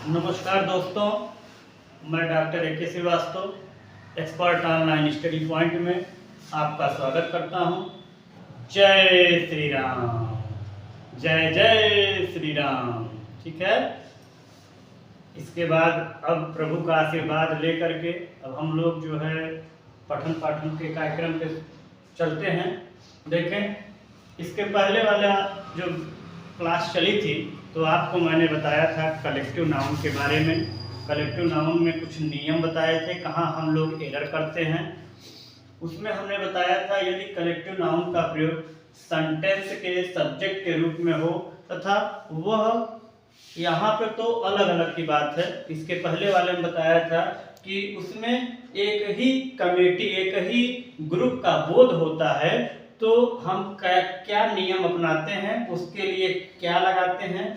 नमस्कार दोस्तों, मैं doctor A K Srivastava expert online study point में आपका स्वागत करता हूं। जय श्री राम, जय जय श्री राम। ठीक है, इसके बाद अब प्रभु का आशीर्वाद लेकर के अब हम लोग जो है पठन पाठन के कार्यक्रम पे चलते हैं। देखें, इसके पहले वाला जो क्लास चली थी तो आपको मैंने बताया था कलेक्टिव नाउन के बारे में। कलेक्टिव नाउन में कुछ नियम बताए थे, कहाँ हम लोग एरर करते हैं। उसमें हमने बताया था यदि कलेक्टिव नाउन का प्रयोग सेंटेंस के सब्जेक्ट के रूप में हो तथा वह यहाँ पे तो अलग अलग की बात है। इसके पहले वाले में बताया था कि उसमें एक ही कमेटी, एक ही ग्रुप का बोध होता है, तो हम क्या नियम अपनाते हैं, उसके लिए क्या लगाते हैं,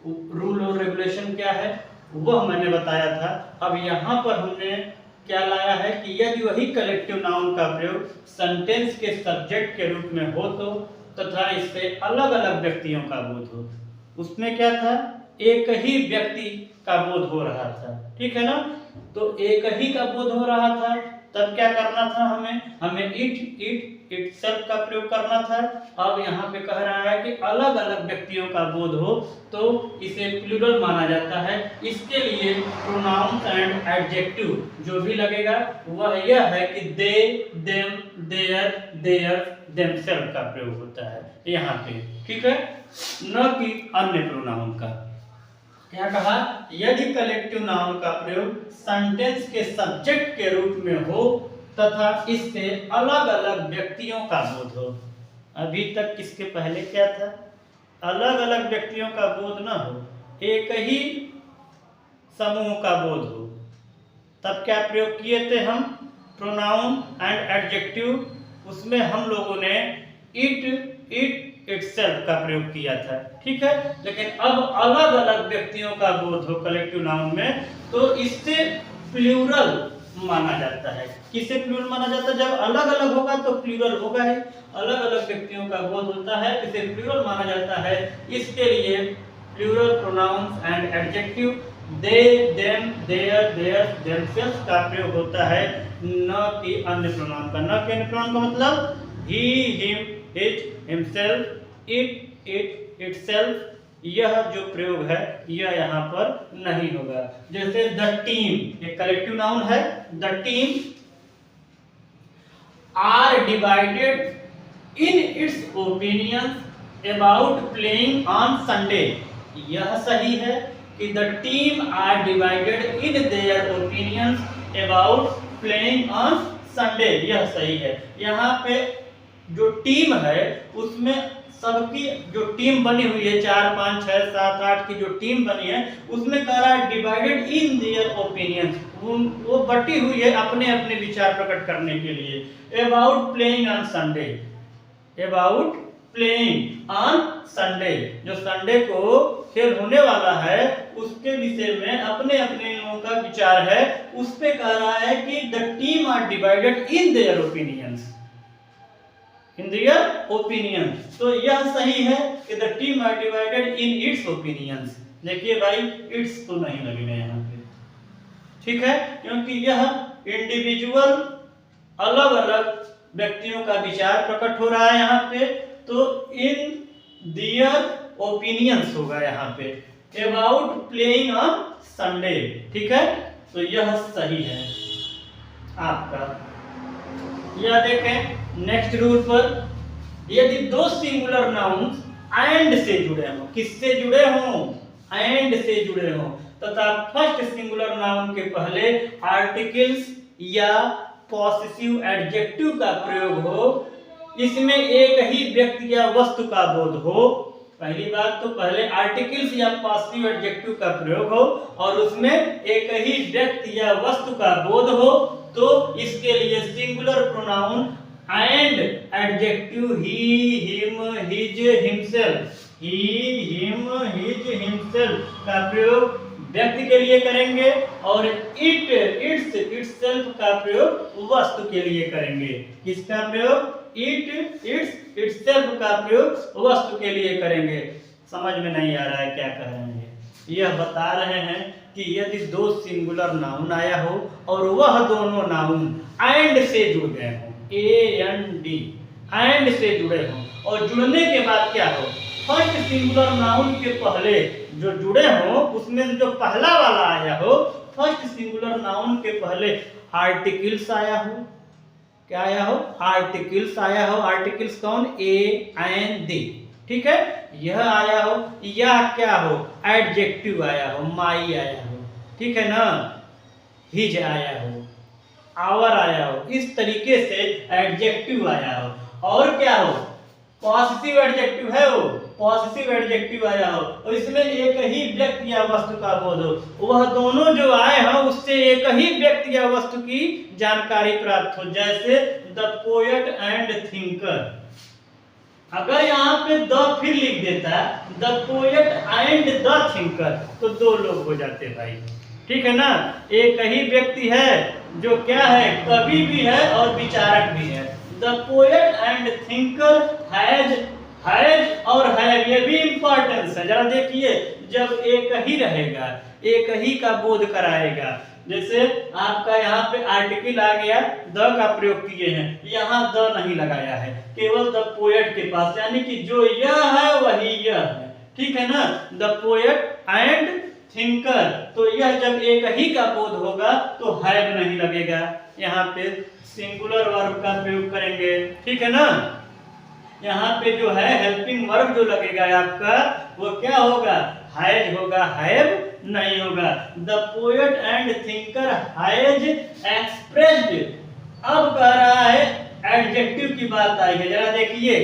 रूल और रेगुलेशन क्या है, वह मैंने बताया था। अब यहाँ पर हमने क्या लाया है कि यदि वही कलेक्टिव नाउन का प्रयोग सेंटेंस के सब्जेक्ट के रूप में हो तो तथा इससे अलग अलग व्यक्तियों का बोध हो। उसमें क्या था, एक ही व्यक्ति का बोध हो रहा था, ठीक है ना। तो एक ही का बोध हो रहा था, तब क्या करना था, हमें इट सेल्फ का प्रयोग करना था। अब यहाँ पे कह रहा है कि अलग अलग व्यक्तियों का बोध हो तो इसे प्लूरल माना जाता है। इसके लिए प्रोनाउंस एंड एडजेक्टिव जो भी लगेगा वह यह है कि they, them, their, theirs, themself का प्रयोग होता है यहाँ पे, ठीक है, न कि अन्य प्रोनाउन का। क्या कहा, यदि कलेक्टिव नाउन का प्रयोग सेंटेंस के सब्जेक्ट के रूप में हो तथा इससे अलग अलग व्यक्तियों का बोध हो। अभी तक किसके पहले क्या था, अलग अलग व्यक्तियों का बोध न हो, एक ही समूह का बोध हो, तब क्या प्रयोग किए थे हम, प्रोनाउन एंड एडजेक्टिव। उसमें हम लोगों ने इटसेल्फ का प्रयोग किया था, ठीक है। लेकिन अब अलग अलग व्यक्तियों का बोध हो कलेक्टिव नाउन में तो इससे प्लूरल माना जाता है। किसे प्लूरल माना जाता है, जब अलग अलग होगा तो प्लूरल होगा ही। अलग अलग व्यक्तियों का बोध होता है, इसे प्लूरल माना जाता है। इसके लिए plural pronouns and adjective they, them, their, theirs, themself का प्रयोग होता है, न कि अन्य प्रोनाउन का। न कि अन्य प्रोनाउन का मतलब he, him, his, himself, it, itself, यह जो प्रयोग है यह यहाँ पर नहीं होगा। जैसे द टीम, एक कलेक्टिव नाउन है, the team are divided in its opinions about playing on Sunday. यह सही है कि the team are divided in their opinions about playing on Sunday, यह सही है। यहाँ पे जो टीम है उसमें सबकी जो टीम बनी हुई है, 4, 5, 6, 7, 8 की जो टीम बनी है उसमें कह रहा है डिवाइडेड इन देयर ओपिनियंस, वो बटी हुई है अपने अपने विचार प्रकट करने के लिए। About playing on Sunday, about playing on Sunday, जो संडे को खेल होने वाला है उसके विषय में अपने अपने लोगों का विचार है। उस पे कह रहा है कि the team are divided in their opinions, in their opinions. तो यह सही है कि the team are divided in its opinions. देखिए भाई, इट्स तो नहीं लगेगा यहाँ पे, ठीक है, क्योंकि यह इंडिविजुअल अलग अलग व्यक्तियों का विचार प्रकट हो रहा है यहाँ पे, तो इन देयर ओपिनियंस होगा यहाँ पे, अबाउट प्लेइंग ऑन संडे, ठीक है। तो यह सही है आपका। यह देखें नेक्स्ट रूल पर, यदि दो सिंगुलर नाउन्स एंड से जुड़े हों, किससे जुड़े हों, एंड से जुड़े हों, तथा फर्स्ट सिंगुलर नाउन के पहले आर्टिकल्स या पॉसेसिव एडजेक्टिव का प्रयोग हो, इसमें एक ही व्यक्ति या वस्तु का बोध हो। पहली बात तो पहले आर्टिकल्स या पॉसेसिव एडजेक्टिव का प्रयोग हो और उसमें एक ही व्यक्ति या वस्तु का बोध हो, तो इसके लिए singular pronoun and adjective he, him, his, himself, he, him, his, himself का प्रयोग व्यक्ति के लिए करेंगे और इट्स, इटसेल्फ का प्रयोग वस्तु के लिए करेंगे। किसका प्रयोग, इट, इट्स, इटसेल्फ का प्रयोग वस्तु के लिए करेंगे। समझ में नहीं आ रहा है क्या कह रहे हैं, यह बता रहे हैं कि यदि दो सिंगुलर नाउन आया हो और वह दोनों नाउन एंड से जुड़ गए हों, AND एंड से जुड़े हों, और जुड़ने के बाद क्या हो, फर्स्ट सिंगुलर नाउन के पहले जो जुड़े हों उसमें से जो पहला वाला आया हो, फर्स्ट सिंगुलर नाउन के पहले आर्टिकल्स आया हो, क्या आया हो, आर्टिकल्स आया हो। आर्टिकल्स कौन, ए एंड दी, ठीक है, यह आया हो, या क्या हो, एडजेक्टिव आया हो, माई आया हो, ठीक है ना, हिज आया हो, आवर आया हो, इस तरीके से एडजेक्टिव आया हो। और क्या हो, पॉजिटिव एडजेक्टिव है, वो पॉजिटिव एडजेक्टिव आया हो, और इसमें एक ही व्यक्ति या वस्तु का बोध हो, वह दोनों जो आए हैं उससे एक ही व्यक्ति या वस्तु की जानकारी प्राप्त हो, जैसे द पोएट एंड थिंकर। अगर यहाँ पे द फिर लिख देता the poet and the thinker, तो दो लोग हो जाते भाई, ठीक है ना। एक ही व्यक्ति है जो क्या है, कवि भी है और विचारक भी है। The poet and thinker has और हैव, ये भी इंपॉर्टेंस है, जरा देखिए, जब एक ही रहेगा, एक ही का बोध कराएगा। जैसे आपका यहाँ पे आर्टिकल आ गया, द का प्रयोग किए हैं, यहाँ द नहीं लगाया है, केवल द पोएट के पास, यानी कि जो यह है वही यह है, ठीक है ना। द पोएट एंड थिंकर, तो यह जब एक ही का बोध होगा तो हैव नहीं लगेगा, यहाँ पे सिंगुलर वर्ब का प्रयोग करेंगे, ठीक है ना। यहाँ पे जो है हेल्पिंग वर्ब जो लगेगा आपका, वो क्या होगा, हैज होगा, हैव नहीं होगा। The poet and thinker has expressed, अब कह रहा है एडजेक्टिव की बात आई है, जरा देखिए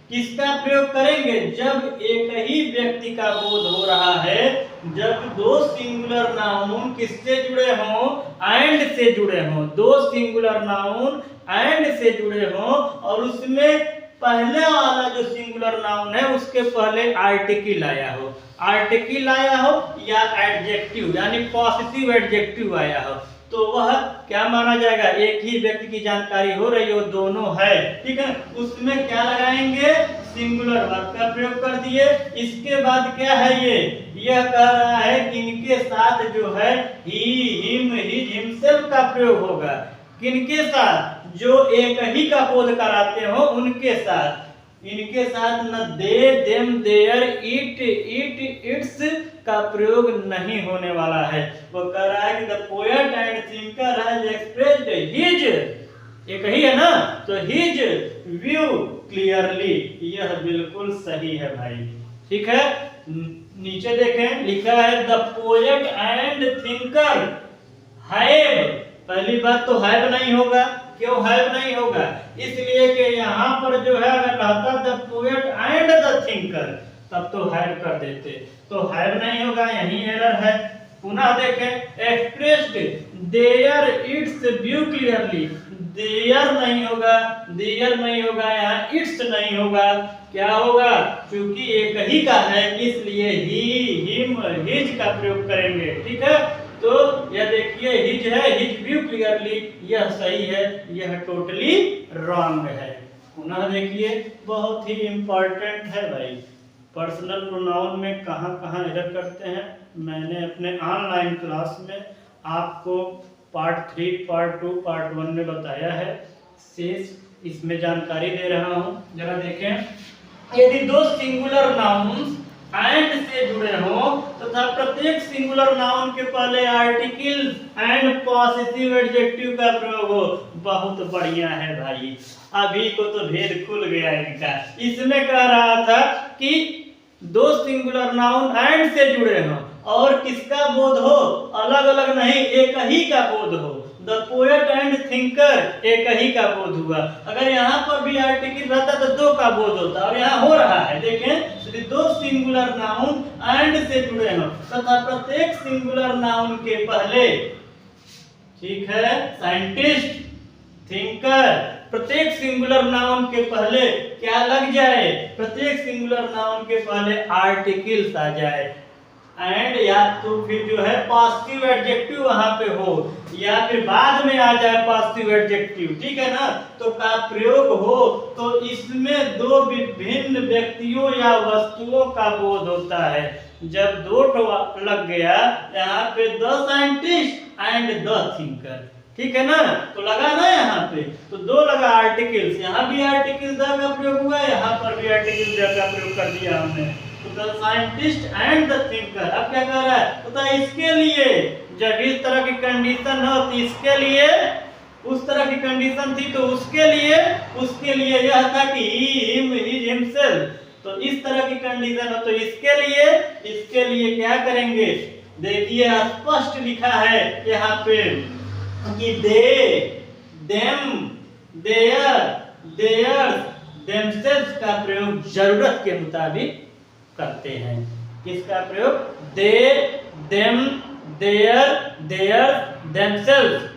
किसका प्रयोग करेंगे, जब एक ही व्यक्ति का बोध हो रहा है, जब दो सिंगुलर नाउन किससे जुड़े हों, एंड से जुड़े हों, दो सिंगुलर नाउन एंड से जुड़े हों, और उसमें पहले वाला जो सिंगुलर नाउन है उसके पहले आर्टिकल आया हो, आर्टिकल आया हो या एडजेक्टिव यानी पॉजिटिव एडजेक्टिव आया हो, तो वह क्या माना जाएगा, एक ही व्यक्ति की जानकारी हो रही हो, दोनों है, ठीक है। उसमें क्या लगाएंगे, सिंगुलर वर्ब का प्रयोग कर दिए। इसके बाद क्या है, यह कह रहा है कि इनके साथ जो है ही, हिम, हिज, हिमसेल्फ का प्रयोग होगा, किनके साथ, जो एक ही का बोध कराते हो उनके साथ, इनके साथ न दे, देम, देयर, इट, इट्स का प्रयोग नहीं होने वाला है। वो कह रहा है कि the poet and thinker has expressed his, एक ही है ना, तो हिज व्यू क्लियरली, यह बिल्कुल सही है भाई, ठीक है। नीचे देखें, लिखा है the poet and thinker have, पहली बात तो हैव नहीं होगा, क्यों हैव नहीं होगा, इसलिए कि यहाँ पर जो है अगर रहता the poet and the thinker तब तो हैव कर देते, तो हैव नहीं होगा, यही एरर है। पुनः देखें, expressed their its view clearly, their नहीं होगा, देयर नहीं होगा, यहाँ इट्स नहीं होगा, क्या होगा, क्योंकि एक ही का है इसलिए ही, हिम, हिज का प्रयोग करेंगे, ठीक है। तो यह देखिए हिज है, हिज व्यू क्लियरली, यह सही है, यह टोटली रॉन्ग है। पुनः देखिए, बहुत ही इंपॉर्टेंट है भाई, पर्सनल प्रोनाउन में कहाँ कहाँ एरर करते हैं, मैंने अपने ऑनलाइन क्लास में आपको पार्ट 3, पार्ट 2, पार्ट 1 में बताया है, शेष इसमें जानकारी दे रहा हूँ, जरा देखें। यदि दो सिंगुलर नाउन्स एंड से जुड़े हों तथा प्रत्येक सिंगुलर नाउन के पहले आर्टिकल एंड पॉजिटिव एडजेक्टिव का प्रयोग हो, बहुत बढ़िया है भाई, अभी को तो भेद खुल गया इनका। इसमें कह रहा था कि दो सिंगुलर नाउन एंड से जुड़े हों और किसका बोध हो, अलग अलग नहीं, एक ही का बोध हो, द पोएट एंड थिंकर एक ही का बोध हुआ। अगर यहाँ पर भी आर्टिकल रहता तो दो का बोध होता, और यहाँ हो रहा है, देखें, दो सिंगुलर नाउन एंड से जुड़े हो तथा प्रत्येक सिंगुलर नाउन के पहले, ठीक है, साइंटिस्ट, थिंकर, प्रत्येक सिंगुलर नाउन के पहले क्या लग जाए, प्रत्येक सिंगुलर नाउन के पहले आर्टिकल्स आ जाए, एंड या तो फिर जो है पॉजिटिव एडजेक्टिव वहां पे हो या फिर बाद में आ जाए पॉजिटिव एडजेक्टिव, ठीक है ना, तो का प्रयोग हो तो इसमें दो विभिन्न व्यक्तियों या वस्तुओं का बोध होता है। जब दो लग गया यहाँ पे the scientist and the thinker, ठीक है ना, तो लगा ना यहाँ पे, तो दो लगा आर्टिकल्स, यहाँ भी आर्टिकल द का प्रयोग हुआ, यहाँ पर भी आर्टिकल द का प्रयोग कर दिया हमने, तो the scientist and the thinker. अब क्या कर रहा है, तो इसके लिए जब इस तरह की कंडीशन हो तो इसके लिए उस तरह की कंडीशन थी तो उसके लिए यह था कि हिम हिज हिमसेल्फ, तो इस तरह की कंडीशन हो तो इसके लिए क्या करेंगे, देखिए स्पष्ट लिखा है यहाँ पे कि they them their theirs themselves का प्रयोग जरूरत के मुताबिक करते हैं। किसका प्रयोग, they them their their themselves,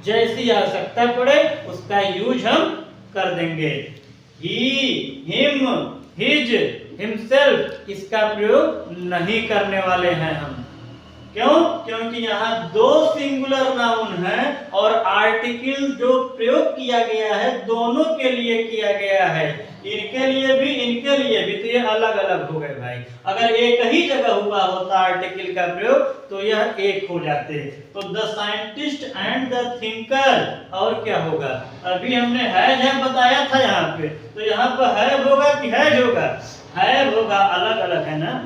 जैसी आवश्यकता पड़े उसका यूज हम कर देंगे। ही हिम हिज हिमसेल्फ इसका प्रयोग नहीं करने वाले हैं हम। क्यों, क्योंकि यहाँ दो सिंगुलर नाउन है और आर्टिकल जो प्रयोग किया गया है दोनों के लिए किया गया है, इनके लिए भी, तो ये अलग अलग हो गए भाई। अगर एक ही जगह हुआ होता आर्टिकल का प्रयोग तो यह एक हो जाते, तो the scientist and the thinker, और क्या होगा, अभी हमने है बताया था यहाँ पे, तो यहाँ पर है होगा कि हैज होगा, है होगा, अलग अलग है ना।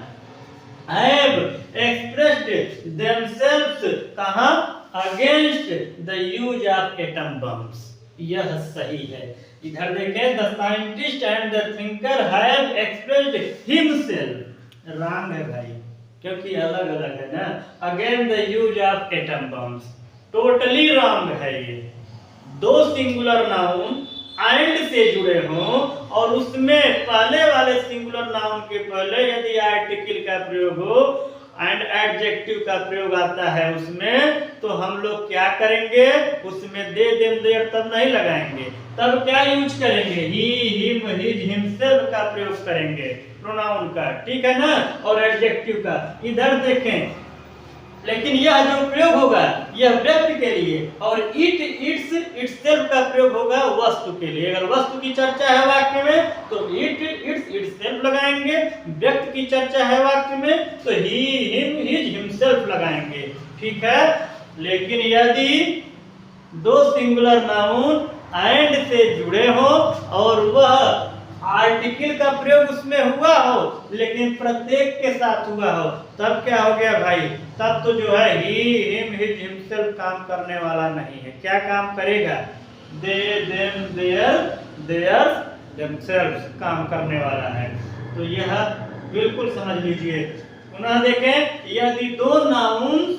have expressed themselves कहाँ, against the use of atom bombs, यह सही है। इधर देखें the scientist and the thinker have expressed himself, wrong है भाई क्योंकि अलग अलग है ना, against the use of atom bombs, totally wrong है ये। दो सिंगुलर नाउन एंड से जुड़े हों और उसमें पहले वाले सिंगुलर नाउन के पहले यदि आर्टिकल का प्रयोग हो एंड एडजेक्टिव का प्रयोग आता है उसमें, तो हम लोग क्या करेंगे, उसमें दे देम देयर तब नहीं लगाएंगे, तब क्या यूज करेंगे, ही हिम हिज हिमसेल्फ का प्रयोग करेंगे प्रोनाउन का, ठीक है ना, और एडजेक्टिव का। इधर देखें, लेकिन यह जो प्रयोग होगा यह व्यक्ति के लिए और इट इट्स इटसेल्फ का प्रयोग होगा वस्तु के लिए। अगर वस्तु की चर्चा है वाक्य में तो इट इट्स इटसेल्फ लगाएंगे, व्यक्ति की चर्चा है वाक्य में तो ही हिम हिज हिमसेल्फ लगाएंगे, ठीक है। लेकिन यदि दो सिंगुलर नाउन एंड से जुड़े हो और वह आर्टिकल का प्रयोग उसमें हुआ हो लेकिन प्रत्येक के साथ हुआ हो, तब क्या हो गया भाई, तब तो जो है ही हिम हिज हिमसेल्फ काम करने वाला नहीं है। क्या काम करेगा, they them their their themselves काम करने वाला है। तो यह बिल्कुल समझ लीजिए। पुनः देखें, यदि दो नाउन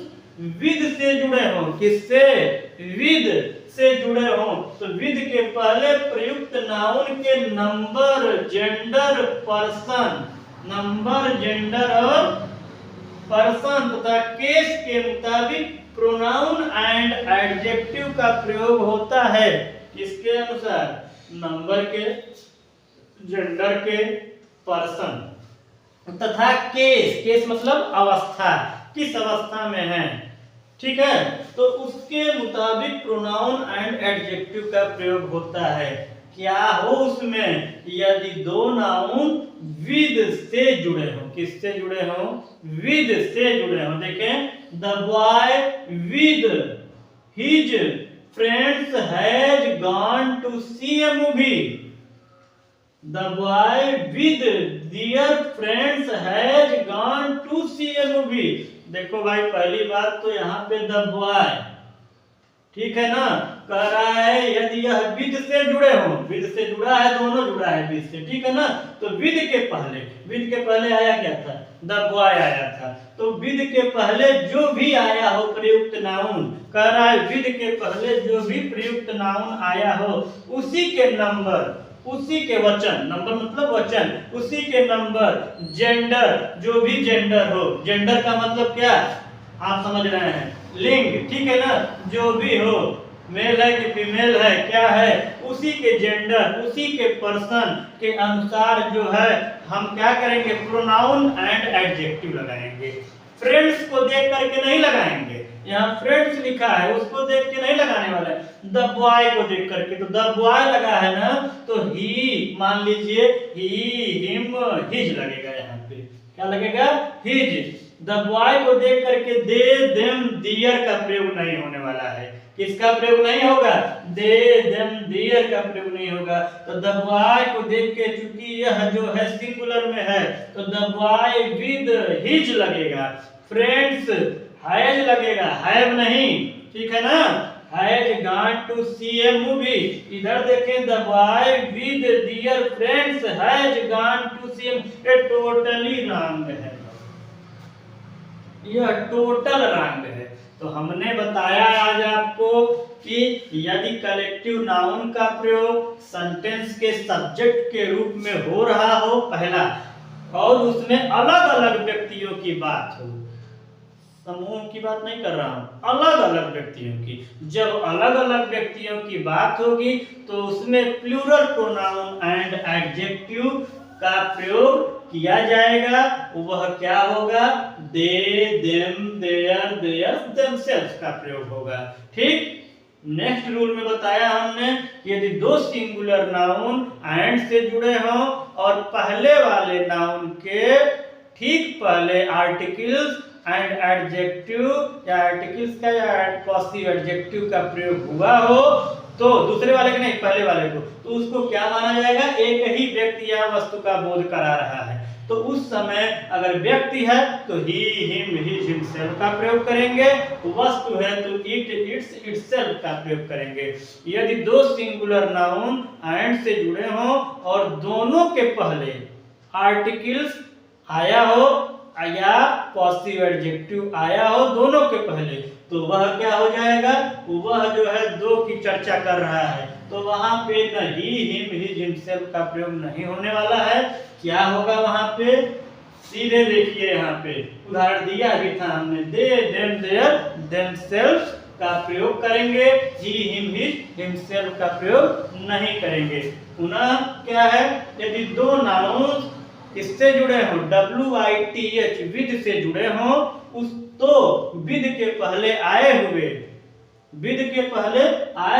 विद से जुड़े हो, किससे, विद से जुड़े हो, तो विद के पहले प्रयुक्त नाउन के number, gender, person, number, gender और पर्सन तथा केस के मुताबिक प्रोनाउन एंड एडजेक्टिव का प्रयोग होता है। किसके अनुसार, नंबर के, जेंडर के, पर्सन तथा केस, केस मतलब अवस्था, किस अवस्था में है, ठीक है, तो उसके मुताबिक प्रोनाउन एंड एडजेक्टिव का प्रयोग होता है। क्या हो उसमें, यदि दो नाउन विद से जुड़े हो, किससे जुड़े हो, विद से जुड़े हो। देखें, the boy with his friends has gone to see a movie, the boy with their friends has gone to see a movie. देखो भाई, पहली बात तो यहाँ पे द बॉय, ठीक है ना, कह रहा है यदि यह विद से जुड़े हो, विद से जुड़ा है, दोनों जुड़ा है विद से, ठीक है ना, तो विद के पहले आया क्या था, द बॉय आया था, तो विद के पहले जो भी आया हो प्रयुक्त नाउन, कह रहा है विद के पहले जो भी प्रयुक्त नाउन आया हो उसी के नंबर, उसी के वचन, नंबर मतलब वचन, उसी के नंबर, जेंडर, जो भी जेंडर हो, जेंडर का मतलब क्या, आप समझ रहे हैं, लिंग, ठीक है ना, जो भी हो, मेल है कि फीमेल है, क्या है, उसी के जेंडर, उसी के पर्सन के अनुसार जो है हम क्या करेंगे, प्रोनाउन एंड एडजेक्टिव लगाएंगे। फ्रेंड्स को देख करके नहीं लगाएंगे, यहाँ फ्रेंड्स लिखा है उसको देख के नहीं लगाने वाला है, द बॉय को देख करके। तो द बॉय लगा है ना, तो ही मान लीजिए ही हिम हिज लगेगा, यहाँ पे क्या लगेगा, हिज। द बॉय को देख करके दे देम दियर का प्रयोग नहीं होने वाला है। किसका प्रयोग नहीं होगा, दे देम दियर का प्रयोग नहीं होगा। तो द बॉय को देख के, चूंकि यह जो है सिंगुलर में है, तो द बॉय विद हिज लगेगा, फ्रेंड्स हैज लगेगा, हैव नहीं, ठीक है ना, has gone to see a movie. इधर देखें, the boy with their friends has gone to see a, ये टोटली रॉन्ग है, यह टोटल रॉन्ग है। तो हमने बताया आज आपको कि यदि कलेक्टिव नाउन का प्रयोग सेंटेंस के सब्जेक्ट के रूप में हो रहा हो पहला, और उसमें अलग अलग व्यक्तियों की बात हो, समूह की बात नहीं कर रहा हूं, अलग अलग व्यक्तियों की, जब अलग अलग व्यक्तियों की बात होगी तो उसमें प्लूरल प्रोनाउन एंड एडजेक्टिव का प्रयोग किया जाएगा। वह क्या होगा, they them their theirs themselves का प्रयोग होगा। ठीक, नेक्स्ट रूल में बताया हमने, यदि दो सिंगुलर नाउन एंड से जुड़े हों और पहले वाले नाउन के ठीक पहले आर्टिकल्स एंड एडजेक्टिव या आर्टिकल्स का या पॉजिटिव एडजेक्टिव का प्रयोग हुआ हो, तो दूसरे वाले के नहीं, पहले वाले को, तो उसको क्या माना जाएगा, एक ही व्यक्ति या वस्तु का बोध करा रहा है। तो उस समय अगर व्यक्ति है तो ही हिम हिज हिमसेल्फ का प्रयोग करेंगे, वस्तु है तो इट इट्स इटसेल्फ का प्रयोग करेंगे। यदि दो सिंगुलर नाउन एंड से जुड़े हों और दोनों के पहले आर्टिकल्स आया हो या पॉजिटिव एडजेक्टिव आया हो दोनों के पहले, तो वह क्या हो जाएगा, वह जो है दो की चर्चा कर रहा है, तो वहां पे न ही हिम हिज हिमसेल्फ का प्रयोग नहीं होने वाला है। क्या होगा वहां पे, सीधे देखिए, यहाँ पे उदाहरण दिया भी था हमने, दे देम देयर देमसेल्व्स का प्रयोग करेंगे, ही हिम हिज हिमसेल्फ का प्रयोग नहीं करेंगे। पुनः क्या है, यदि दो नाउन किससे जुड़े हों, WITH विद से जुड़े हों, उस तो विद के पहले आए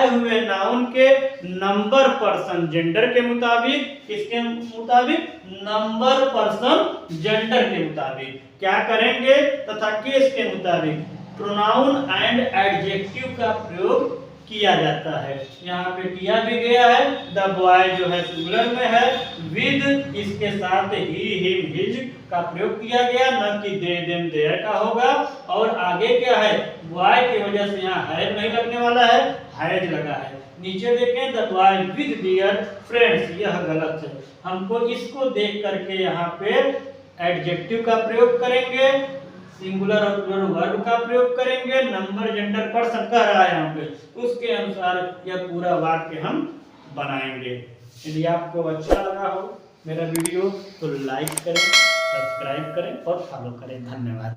हुए नाउन के नंबर पर्सन जेंडर के मुताबिक, किसके मुताबिक, नंबर पर्सन जेंडर के मुताबिक क्या करेंगे तथा केस के मुताबिक प्रोनाउन एंड एडजेक्टिव का प्रयोग किया जाता है। यहाँ पे किया भी गया है, द बॉय जो है सिंगुलर में है, विद इसके साथ ही हिम हिज का प्रयोग किया गया, न कि दे देम देयर का होगा। और आगे क्या है, बॉय की वजह से यहाँ हैव नहीं लगने वाला है, हैज लगा है। नीचे देखें, the boy with dear friends, यह गलत है, हमको इसको देख करके यहाँ पे एडजेक्टिव का प्रयोग करेंगे, सिंगुलर और प्लूरल वर्ब का प्रयोग करेंगे, नंबर जेंडर पर्सन कह रहा है यहाँ पे, उसके अनुसार यह पूरा वाक्य हम बनाएंगे। यदि आपको अच्छा लगा हो मेरा वीडियो तो लाइक करें, सब्सक्राइब करें और फॉलो करें। धन्यवाद।